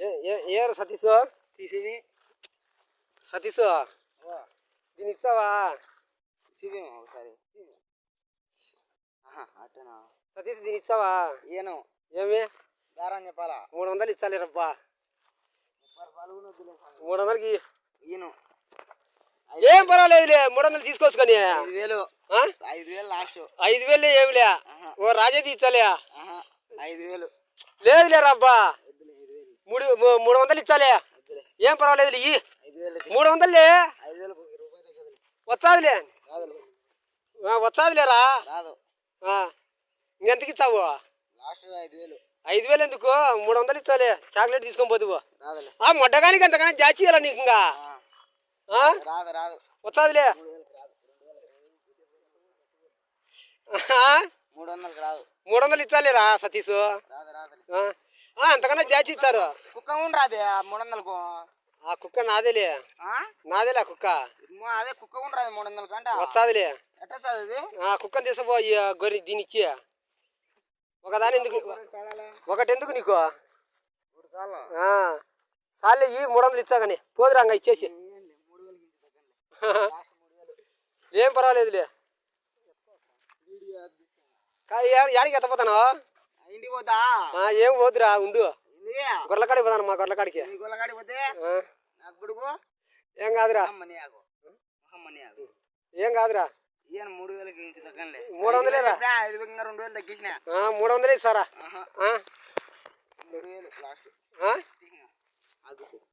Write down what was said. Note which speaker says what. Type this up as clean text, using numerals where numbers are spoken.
Speaker 1: ఏరు సతీష్
Speaker 2: తీసివి
Speaker 1: సతీష్ దీన్ని ఇస్తావా?
Speaker 2: తీసివి ఒకసారి అట్టనా
Speaker 1: సతీష్ దీన్ని ఇస్తావా?
Speaker 2: ఏను
Speaker 1: ఏమి
Speaker 2: బేరం చెప్పాలా?
Speaker 1: 300 ఇచ్చాలి రబ్బా. 300కి
Speaker 2: ఈను
Speaker 1: ఏం పర్వాలేదులే. 300 తీసుకోవచ్చు కానీ
Speaker 2: 5,000 5,000 లాస్ట్.
Speaker 1: 5,000 ఏమిలే. ఓ రాజేది ఇచ్చాలే.
Speaker 2: 5,000
Speaker 1: లేదులే రబ్బా. 300 ఇచ్చాలే. ఏం పర్వాలేదు ఇయ్యి. 300లే.
Speaker 2: 5,000 రూపాయలు తగ్గదు.
Speaker 1: వచ్చాదిలే. వచ్చాదిలేరా.
Speaker 2: రాదు.
Speaker 1: ఇంకెంతకి ఇచ్చావు?
Speaker 2: లాస్ట్ 5,000.
Speaker 1: 5,000 ఎందుకు? 300 ఇచ్చాలే. చాక్లెట్ తీసుకొని పోతువు.
Speaker 2: రాదులే.
Speaker 1: మొట్టగానికి అంతకన్నా జాచి ఇవ్వాలి నీకు. ఇంకా
Speaker 2: రాదు రాదు.
Speaker 1: వచ్చాదిలే.
Speaker 2: 300 రాదు.
Speaker 1: 300 ఇచ్చాలేరా సతీష్.
Speaker 2: రాదు రాదు.
Speaker 1: అంతకన్నా జాచి ఇచ్చారు.
Speaker 2: కుక్క ఉండరాదే 300కు.
Speaker 1: ఆ కుక్క నాదేలే. నాదేలే ఆ కుక్క.
Speaker 2: అదే కుక్క ఉండరాదు 300 కంట.
Speaker 1: వచ్చాదిలే.
Speaker 2: ఎట్టది
Speaker 1: కుక్కని తీసుకోపో. గొర్రె దీన్ని ఇచ్చి ఒకదాని ఎందుకు? ఒకటి ఎందుకు నీకు? చాలే ఈ 300 ఇచ్చా కానీ పోదురాంగా ఇచ్చేసి. ఏం పర్వాలేదులే. యాడికి ఎత్తపోతాను?
Speaker 2: ఇంటికి పోతా.
Speaker 1: ఏం పోదురా ఉండు. గొర్రెలకాడికి పోతాను. మా గొర్రెలకాడికి.
Speaker 2: గొర్రెలకాడికి పోతే నాకు కొడుకు
Speaker 1: ఏం కాదురా. ఏం కాదురా.
Speaker 2: 3,000కి ఇంచు తగ్గలే.
Speaker 1: 300
Speaker 2: 2,000 తగ్గించిన.
Speaker 1: 300 ఇస్తారా?
Speaker 2: 3,000 లాస్ట్.